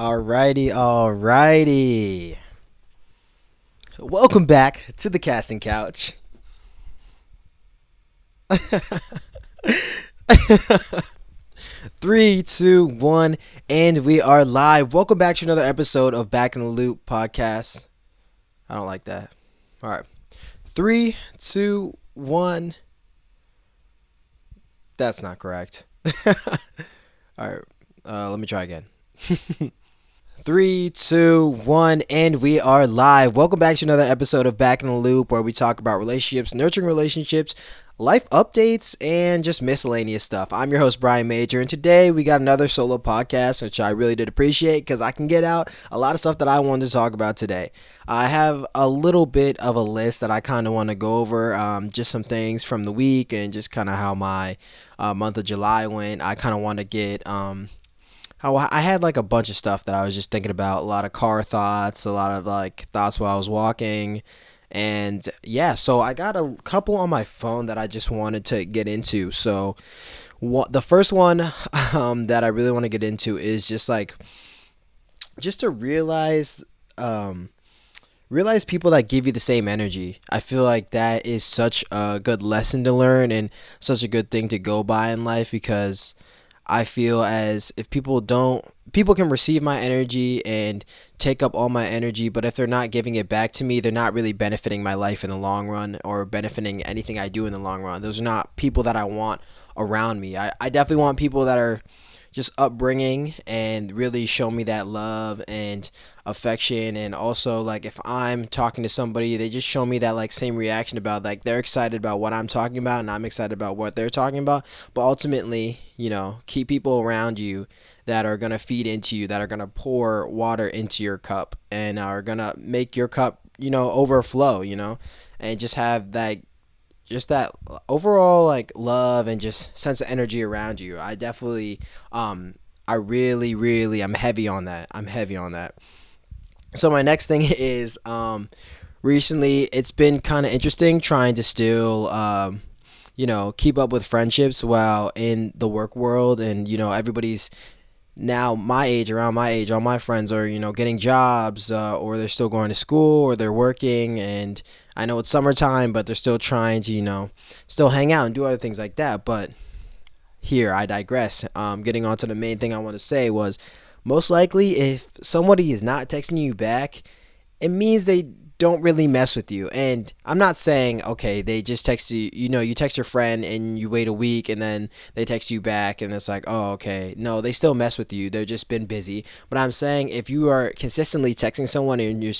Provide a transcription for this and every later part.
Alrighty. Welcome back to the casting couch. Three, two, one, and we are live. Welcome back to another episode of Back in the Loop podcast. I don't like that. All right. Three, two, one. That's not correct. All right. Let me try again. Three, two, one, and we are live. Welcome back to another episode of Back in the Loop, where we talk about relationships, nurturing relationships, life updates, and just miscellaneous stuff. I'm your host, Bryan Major, and today we got another solo podcast, which I really did appreciate because I can get out a lot of stuff that I wanted to talk about today. I have a little bit of a list that I kind of want to go over, just some things from the week and just kind of how my month of July went. I kind of want to get how I had like a bunch of stuff that I was just thinking about, a lot of car thoughts, a lot of like thoughts while I was walking. And yeah, so I got a couple on my phone that I just wanted to get into. So the first one that I really want to get into is just to realize people that give you the same energy. I feel like that is such a good lesson to learn and such a good thing to go by in life, because I feel as if people can receive my energy and take up all my energy, but if they're not giving it back to me, they're not really benefiting my life in the long run or benefiting anything I do in the long run. Those are not people that I want around me. I definitely want people that are just upbringing and really show me that love and affection. And also, like, if I'm talking to somebody, they just show me that like same reaction about like they're excited about what I'm talking about and I'm excited about what they're talking about. But ultimately, keep people around you that are going to feed into you, that are going to pour water into your cup and are going to make your cup, overflow, and just have that overall like love and just sense of energy around you. I definitely I really I'm heavy on that. So my next thing is recently it's been kind of interesting trying to still keep up with friendships while in the work world. And everybody's now around my age, all my friends are getting jobs, or they're still going to school, or they're working. And I know it's summertime, but they're still trying to still hang out and do other things like that. But here, I digress. Getting on to the main thing I want to say was, most likely if somebody is not texting you back, it means they don't really mess with you. And I'm not saying, okay, they just text you, you text your friend and you wait a week and then they text you back and it's like, oh, okay. No, they still mess with you. They've just been busy. But I'm saying if you are consistently texting someone and you're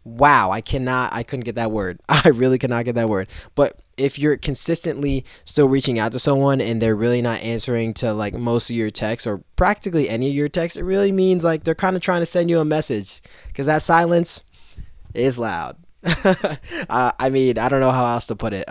wow, I couldn't get that word. I really cannot get that word. But if you're consistently still reaching out to someone and they're really not answering to like most of your texts or practically any of your texts, it really means like they're kind of trying to send you a message, because that silence is loud. I mean, I don't know how else to put it.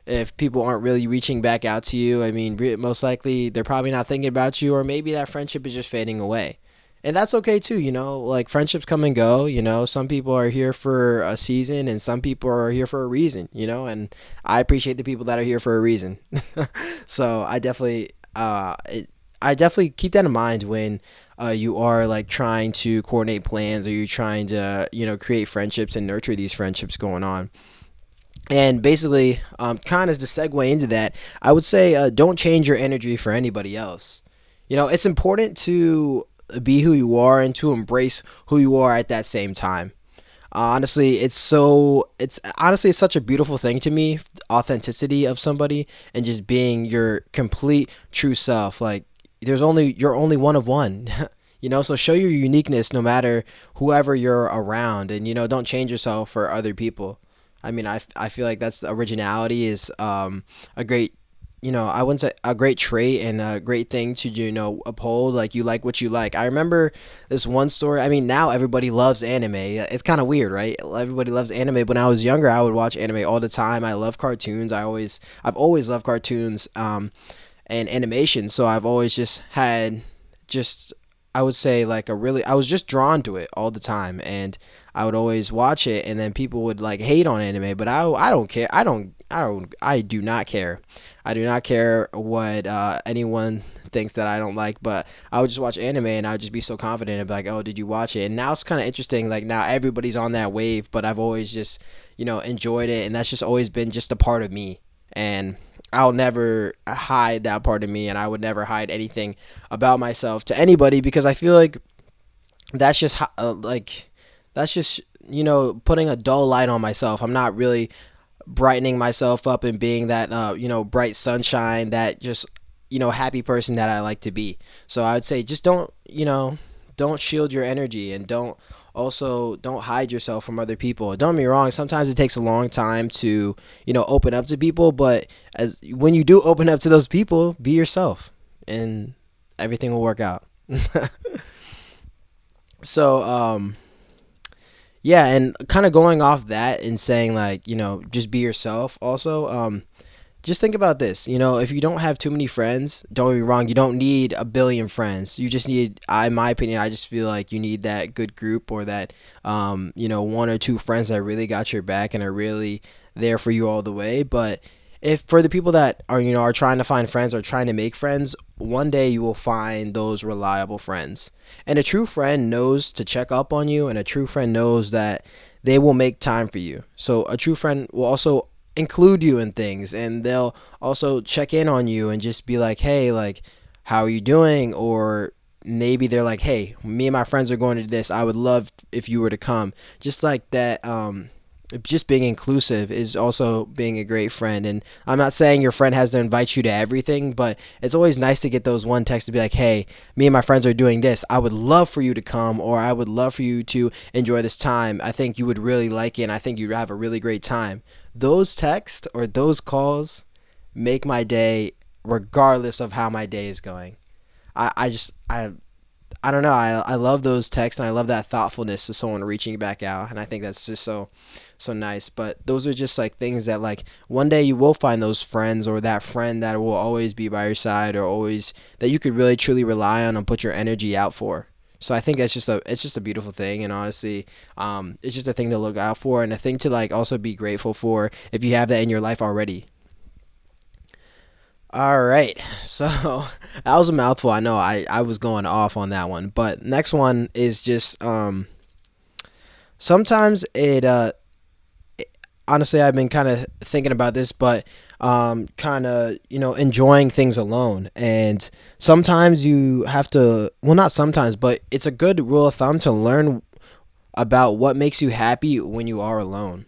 If people aren't really reaching back out to you, I mean, most likely they're probably not thinking about you, or maybe that friendship is just fading away. And that's okay too, like friendships come and go, some people are here for a season and some people are here for a reason, and I appreciate the people that are here for a reason. So I definitely keep that in mind when you are like trying to coordinate plans, or you're trying to, create friendships and nurture these friendships going on. And basically, kind of to segue into that, I would say don't change your energy for anybody else. It's important to be who you are and to embrace who you are at that same time. Honestly, it's such a beautiful thing to me, authenticity of somebody and just being your complete true self. Like you're only one of one. So show your uniqueness no matter whoever you're around, and don't change yourself for other people. I mean, I feel like that's originality is a great, I wouldn't say a great trait and a great thing to, uphold. Like, you like what you like. I remember this one story. I mean, now everybody loves anime. It's kind of weird, right? Everybody loves anime. But when I was younger, I would watch anime all the time. I love cartoons. I've always loved cartoons, and animation. So I've always just had I would say like I was just drawn to it all the time, and I would always watch it, and then people would like hate on anime, but I don't care. I do not care. I do not care what anyone things that I don't like, but I would just watch anime and I would just be so confident and be like, oh, did you watch it? And now it's kind of interesting. Like now everybody's on that wave, but I've always just, enjoyed it. And that's just always been just a part of me. And I'll never hide that part of me, and I would never hide anything about myself to anybody because I feel like that's just that's just putting a dull light on myself. I'm not really brightening myself up and being that bright sunshine, that just happy person that I like to be. So I would say just don't shield your energy, and don't hide yourself from other people. Don't get me wrong, sometimes it takes a long time to open up to people, but as when you do open up to those people, be yourself and everything will work out. So yeah, and kind of going off that and saying like, just be yourself also. Just think about this. If you don't have too many friends, don't get me wrong, you don't need a billion friends. You just need, in my opinion, I just feel like you need that good group, or that, one or two friends that really got your back and are really there for you all the way. But if for the people that are trying to find friends or trying to make friends, one day you will find those reliable friends. And a true friend knows to check up on you, and a true friend knows that they will make time for you. So a true friend will also include you in things, and they'll also check in on you and just be like, hey, like, how are you doing? Or maybe they're like, hey, me and my friends are going to this, I would love if you were to come. Just like that. Just being inclusive is also being a great friend. And I'm not saying your friend has to invite you to everything, but it's always nice to get those one text to be like, hey, me and my friends are doing this, I would love for you to come, or I would love for you to enjoy this time, I think you would really like it, and I think you'd have a really great time. Those texts or those calls make my day, regardless of how my day is going. I don't know. I love those texts, and I love that thoughtfulness of someone reaching back out, and I think that's just so nice. But those are just like things that, like, one day you will find those friends, or that friend that will always be by your side, or always that you could really truly rely on and put your energy out for. So I think it's just a beautiful thing, and honestly, it's just a thing to look out for, and a thing to like also be grateful for if you have that in your life already. All right, so that was a mouthful. I know I was going off on that one, but next one is just sometimes honestly, I've been kind of thinking about this, but kind of enjoying things alone, and sometimes you have to, well, not sometimes, but it's a good rule of thumb to learn about what makes you happy when you are alone.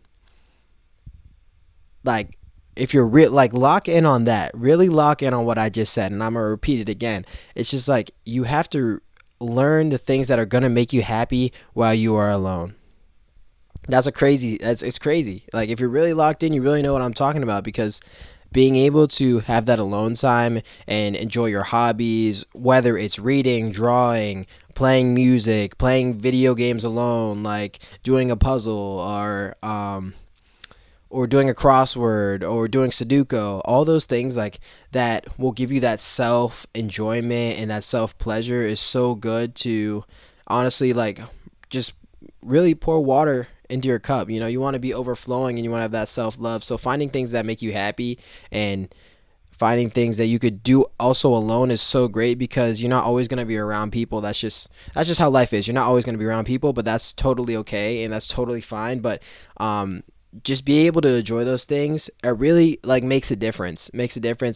Like, if you're like, lock in on that, really lock in on what I just said, and I'm gonna repeat it again. It's just like, you have to learn the things that are gonna make you happy while you are alone. It's crazy. Like, if you're really locked in, you really know what I'm talking about, because being able to have that alone time and enjoy your hobbies, whether it's reading, drawing, playing music, playing video games alone, like doing a puzzle, or doing a crossword, or doing Sudoku, all those things like that will give you that self enjoyment and that self pleasure is so good to, honestly, like, just really pour water into your cup. You want to be overflowing, and you want to have that self love. So finding things that make you happy, and finding things that you could do also alone, is so great, because you're not always going to be around people. That's just how life is. You're not always going to be around people, but that's totally okay, and that's totally fine. But just be able to enjoy those things, it really like makes a difference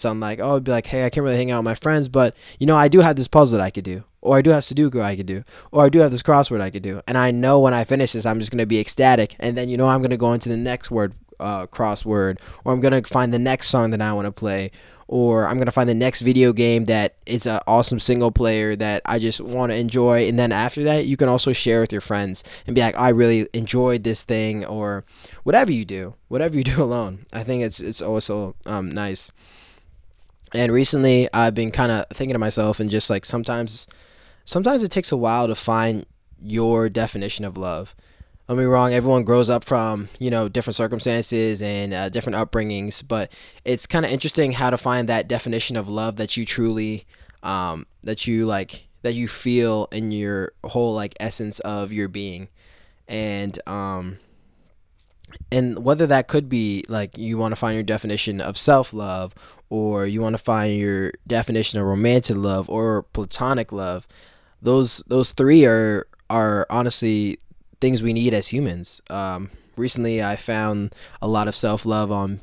on, like, oh, I'd be like, hey, I can't really hang out with my friends, but I do have this puzzle that I could do, or I do have Sudoku I could do, or I do have this crossword I could do, and I know when I finish this, I'm just going to be ecstatic, and then I'm going to go into the next word, crossword, or I'm going to find the next song that I want to play, or I'm going to find the next video game that it's an awesome single player that I just want to enjoy. And then after that, you can also share with your friends and be like, I really enjoyed this thing, or whatever you do alone. I think it's also nice. And recently I've been kind of thinking to myself, and just like, sometimes it takes a while to find your definition of love. Don't get me wrong, everyone grows up from, different circumstances and different upbringings, but it's kind of interesting how to find that definition of love that you truly, that you feel in your whole, like, essence of your being. And And whether that could be like you want to find your definition of self-love, or you want to find your definition of romantic love or platonic love, those three are honestly things we need as humans. Recently I found a lot of self-love on,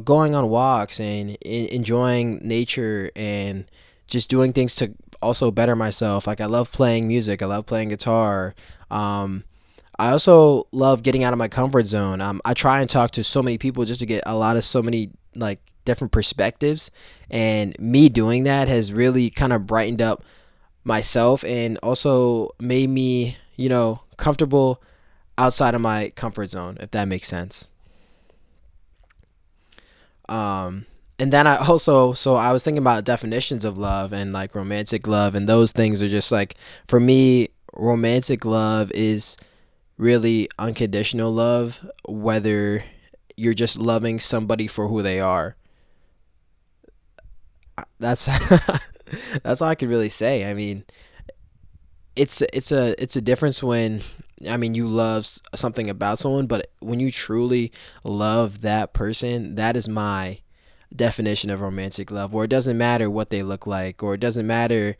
going on walks and enjoying nature and just doing things to also better myself. Like, I love playing music, I love playing guitar. I also love getting out of my comfort zone. I try and talk to so many people just to get so many like different perspectives, and me doing that has really kind of brightened up myself and also made me, comfortable outside of my comfort zone, if that makes sense. Um, and then so I was thinking about definitions of love and like romantic love, and those things are just like, for me, romantic love is really unconditional love, whether you're just loving somebody for who they are. That's that's all I could really say. I mean, it's a difference when, I mean, you love something about someone, but when you truly love that person, that is my definition of romantic love. Where it doesn't matter what they look like, or it doesn't matter,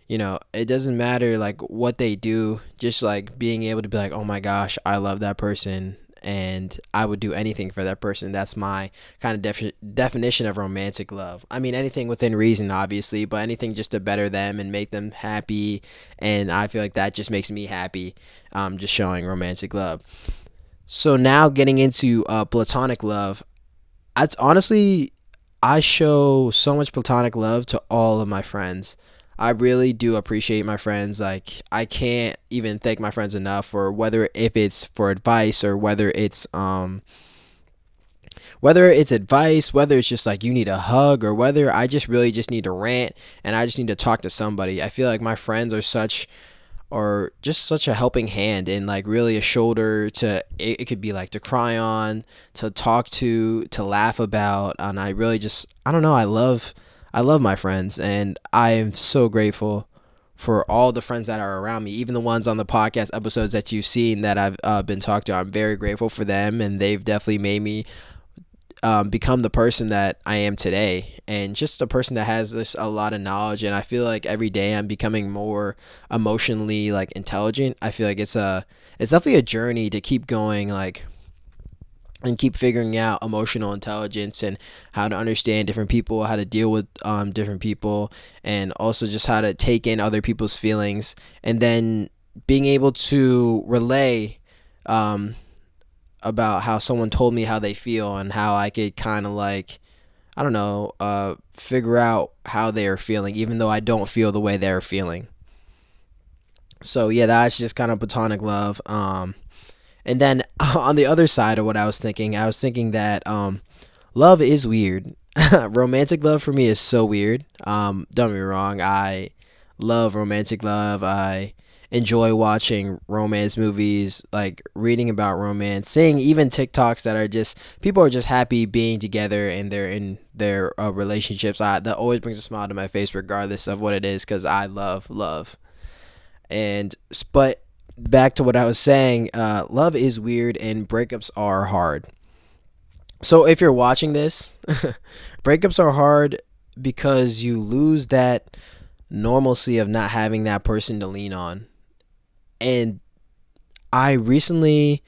it doesn't matter like what they do. Just like being able to be like, oh my gosh, I love that person, and I would do anything for that person. That's my kind of definition of romantic love. I mean, anything within reason, obviously, but anything just to better them and make them happy. And I feel like that just makes me happy. Just showing romantic love. So now getting into platonic love, it's honestly, I show so much platonic love to all of my friends. I really do appreciate my friends. Like, I can't even thank my friends enough, for whether if it's for advice, or whether it's advice, whether it's just like you need a hug, or whether I just really just need to rant and I just need to talk to somebody. I feel like my friends are just such a helping hand, and like really a shoulder to, it could be like to cry on, to talk to laugh about. And I really just, I don't know, I love my friends, and I am so grateful for all the friends that are around me, even the ones on the podcast episodes that you've seen that I've been talked to. I'm very grateful for them, and they've definitely made me become the person that I am today, and just a person that has this a lot of knowledge. And I feel like every day I'm becoming more emotionally like intelligent. I feel like it's definitely a journey to keep going, like, and keep figuring out emotional intelligence and how to understand different people, how to deal with different people, and also just how to take in other people's feelings, and then being able to relay um, about how someone told me how they feel, and how I could kind of like, I don't know, figure out how they are feeling, even though I don't feel the way they're feeling. So yeah, that's just kind of platonic love. And then on the other side of what I was thinking that love is weird. Romantic love for me is so weird. Don't get me wrong, I love romantic love. I enjoy watching romance movies, like reading about romance, seeing even TikToks that are just, people are just happy being together and they're in their relationships. That always brings a smile to my face, regardless of what it is, because I love love. But back to what I was saying, love is weird and breakups are hard. So if you're watching this, breakups are hard because you lose that normalcy of not having that person to lean on. And I recently,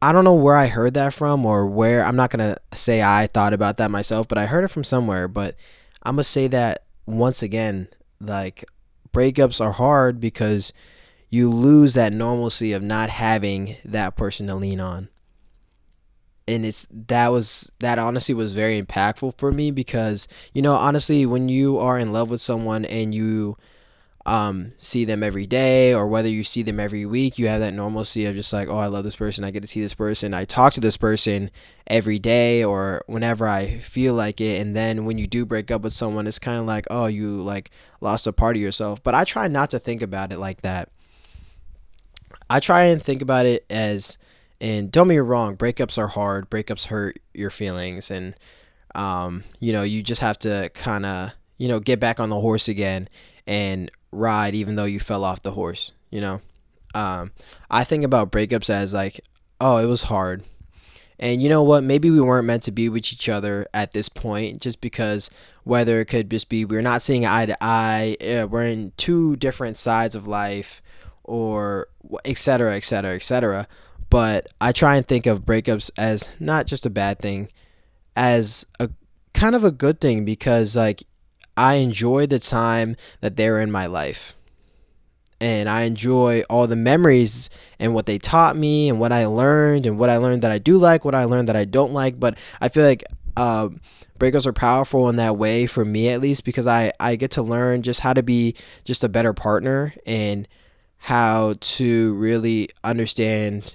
I don't know where I heard that from, or where, I'm not going to say I thought about that myself, but I heard it from somewhere. But I'm going to say that once again, like, breakups are hard because you lose that normalcy of not having that person to lean on. And that honestly was very impactful for me, because honestly, when you are in love with someone and you see them every day, or whether you see them every week, you have that normalcy of just like, oh, I love this person, I get to see this person, I talk to this person every day or whenever I feel like it. And then when you do break up with someone, it's kind of like, oh, you like lost a part of yourself. But I try not to think about it like that. I try and think about it as, and don't get me wrong, breakups are hard, breakups hurt your feelings, and you just have to kind of, get back on the horse again and ride, even though you fell off the horse. I think about breakups as like, oh, it was hard. And you know what? Maybe we weren't meant to be with each other at this point, just because whether it could just be we're not seeing eye to eye, we're in two different sides of life, or et cetera, et cetera, et cetera. But I try and think of breakups as not just a bad thing, as a kind of a good thing, because like I enjoy the time that they're in my life, and I enjoy all the memories and what they taught me and what I learned that I do like, what I learned that I don't like. But I feel like breakups are powerful in that way for me, at least, because I get to learn just how to be just a better partner, and how to really understand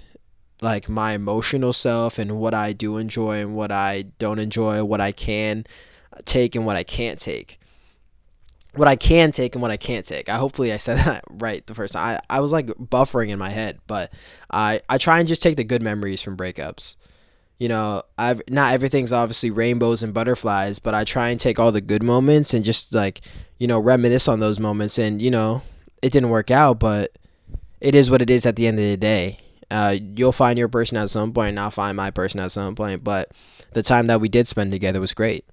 like my emotional self, and what I do enjoy and what I don't enjoy, what I can take and what I can't take. What I can take and what I can't take. Hopefully I said that right the first time. I was like buffering in my head, but I try and just take the good memories from breakups. I've not everything's obviously rainbows and butterflies, but I try and take all the good moments and just like, reminisce on those moments. And it didn't work out, but it is what it is at the end of the day. You'll find your person at some point, and I'll find my person at some point. But the time that we did spend together was great,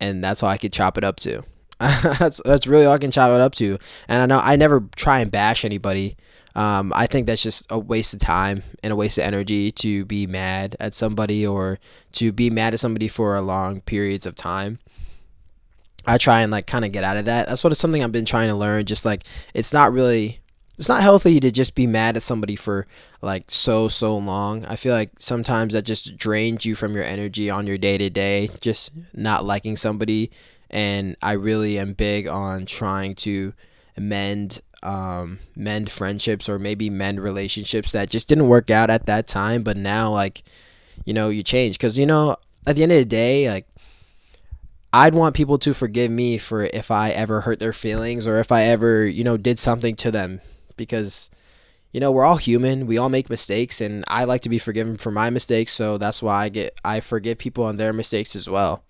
and that's all I could chop it up to. That's really all I can chop it up to. And I know I never try and bash anybody. I think that's just a waste of time and a waste of energy to be mad at somebody, or to be mad at somebody for a long periods of time. I try and like kind of get out of that. That's what it's something I've been trying to learn. Just like it's not healthy to just be mad at somebody for like so long. I feel like sometimes that just drains you from your energy on your day to day, just not liking somebody. And I really am big on trying to mend friendships, or maybe mend relationships that just didn't work out at that time. But now, like, you change, because at the end of the day, like, I'd want people to forgive me for if I ever hurt their feelings, or if I ever did something to them, because we're all human, we all make mistakes, and I like to be forgiven for my mistakes. So that's why I forgive people on their mistakes as well.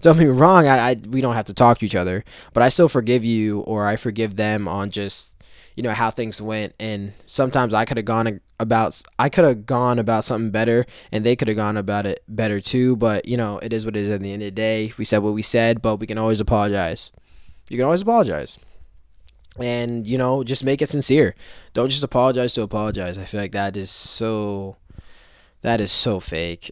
Don't get me wrong, we don't have to talk to each other, but I still forgive you, or I forgive them on just how things went. And sometimes I could have gone about something better, and they could have gone about it better too. But it is what it is. At the end of the day, we said what we said, but we can always apologize. You can always apologize, and just make it sincere. Don't just apologize to apologize. I feel like that is so fake.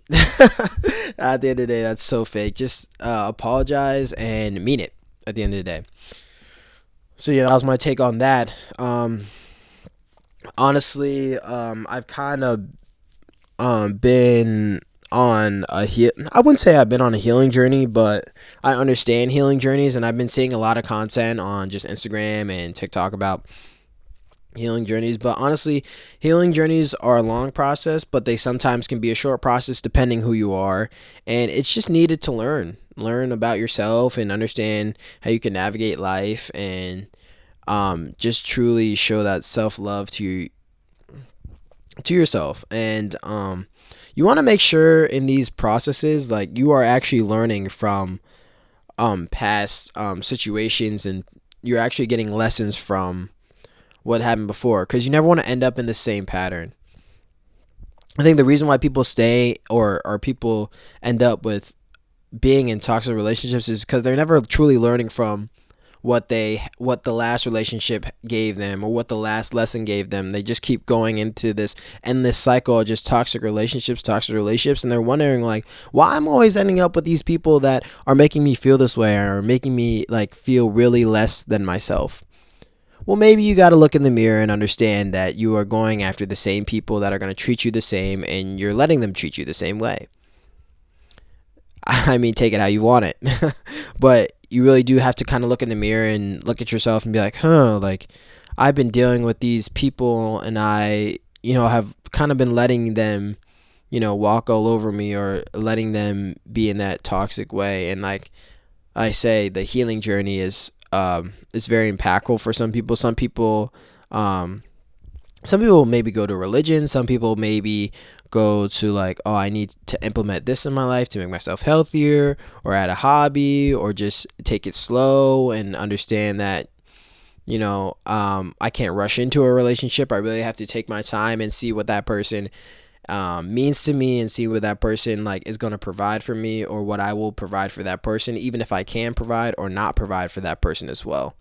At the end of the day, that's so fake. Just apologize and mean it at the end of the day. So yeah, that was my take on that. Honestly, I've kind of been on I wouldn't say I've been on a healing journey, but I understand healing journeys, and I've been seeing a lot of content on just Instagram and TikTok about healing journeys. But honestly, healing journeys are a long process, but they sometimes can be a short process depending who you are. And it's just needed to learn about yourself, and understand how you can navigate life, and just truly show that self-love to yourself. And you want to make sure in these processes, like, you are actually learning from past situations, and you're actually getting lessons from what happened before, because you never want to end up in the same pattern. I think the reason why people stay, or people end up with being in toxic relationships, is because they're never truly learning from what the last relationship gave them, or what the last lesson gave them. They just keep going into this endless cycle of just toxic relationships, and they're wondering like, why I'm always ending up with these people that are making me feel this way, or making me like feel really less than myself. Well, maybe you got to look in the mirror and understand that you are going after the same people that are going to treat you the same, and you're letting them treat you the same way. I mean, take it how you want it. But you really do have to kind of look in the mirror and look at yourself and be like, like, I've been dealing with these people, and I, have kind of been letting them, walk all over me, or letting them be in that toxic way. And like I say, the healing journey is very impactful for some people. Some people maybe go to religion. Some people maybe go to like, oh, I need to implement this in my life to make myself healthier, or add a hobby, or just take it slow and understand that, I can't rush into a relationship. I really have to take my time and see what that person means to me, and see what that person like is going to provide for me, or what I will provide for that person, even if I can provide or not provide for that person as well.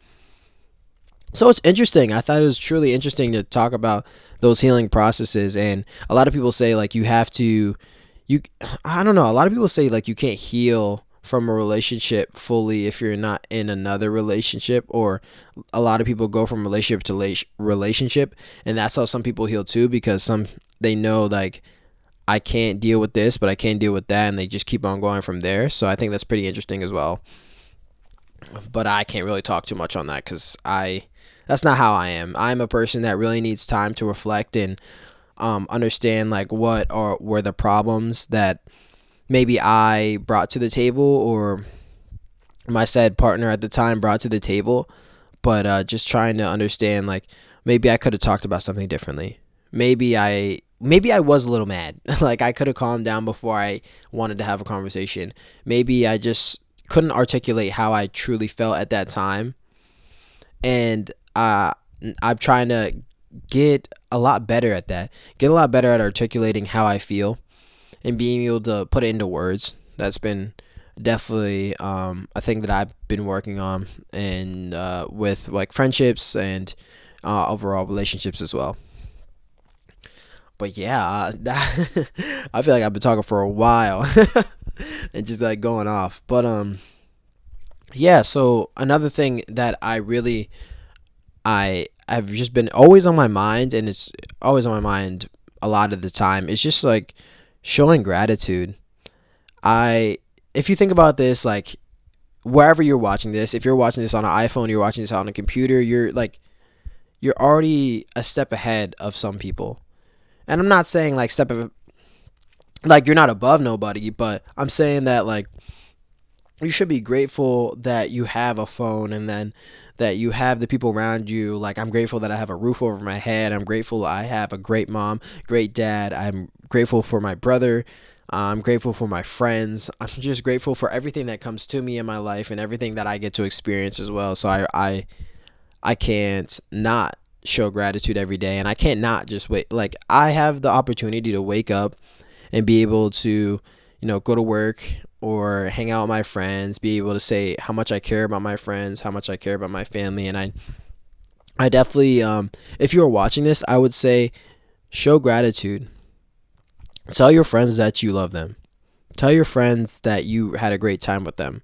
So it's interesting. I thought it was truly interesting to talk about those healing processes. And a lot of people say like you have to, you, I don't know. A lot of people say like you can't heal from a relationship fully if you're not in another relationship, or a lot of people go from relationship to relationship, and that's how some people heal too, because some, they know like I can't deal with this, but I can deal with that, and they just keep on going from there. So I think that's pretty interesting as well. But I can't really talk too much on that because that's not how I am. I'm a person that really needs time to reflect and understand like what are were the problems that maybe I brought to the table, or my said partner at the time brought to the table, but just trying to understand like maybe I could have talked about something differently. Maybe I was a little mad. Like I could have calmed down before I wanted to have a conversation. Maybe I just couldn't articulate how I truly felt at that time, and I'm trying to get a lot better at that. Get a lot better at articulating how I feel and being able to put it into words. That's been definitely a thing that I've been working on, and with like friendships and overall relationships as well. But yeah, I feel like I've been talking for a while and just like going off. But yeah. So another thing that I've just been always on my mind, and it's always on my mind a lot of the time. It's just like showing gratitude. I If you think about this, like wherever you're watching this, if you're watching this on an iPhone, you're watching this on a computer, you're already a step ahead of some people. And I'm not saying like like you're not above nobody, but I'm saying that like you should be grateful that you have a phone, and then that you have the people around you. Like I'm grateful that I have a roof over my head. I'm grateful I have a great mom, great dad. I'm grateful for my brother. I'm grateful for my friends. I'm just grateful for everything that comes to me in my life, and everything that I get to experience as well. So I can't not show gratitude every day, and I can't not just wait. Like I have the opportunity to wake up and be able to, go to work or hang out with my friends, be able to say how much I care about my friends, how much I care about my family. And I definitely, if you're watching this, I would say show gratitude. Tell your friends that you love them. Tell your friends that you had a great time with them.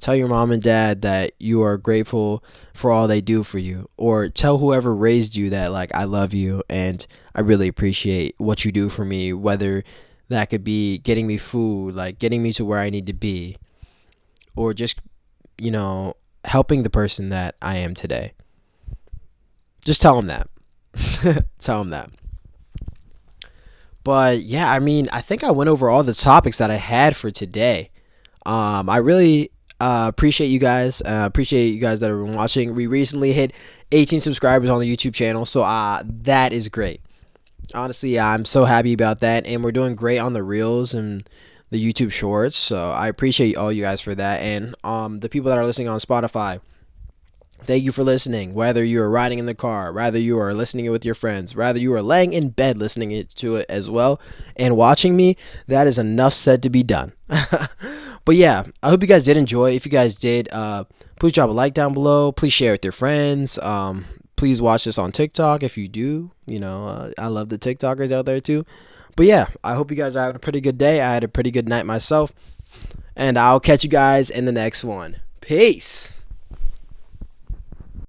Tell your mom and dad that you are grateful for all they do for you. Or tell whoever raised you that, like, I love you and I really appreciate what you do for me. Whether that could be getting me food, like getting me to where I need to be, or just, helping the person that I am today. Just tell them that. Tell them that. But yeah, I mean, I think I went over all the topics that I had for today. I really appreciate you guys. Appreciate you guys that have been watching. We recently hit 18 subscribers on the YouTube channel, so that is great. Honestly, I'm so happy about that, and we're doing great on the Reels and the YouTube Shorts. So I appreciate all you guys for that, and the people that are listening on Spotify. Thank you for listening. Whether you are riding in the car, rather you are listening it with your friends, rather you are laying in bed listening to it as well, and watching me, that is enough said to be done. But yeah, I hope you guys did enjoy. If you guys did, please drop a like down below. Please share with your friends. Please watch this on TikTok if you do. I love the TikTokers out there too. But yeah, I hope you guys are having a pretty good day. I had a pretty good night myself. And I'll catch you guys in the next one. Peace.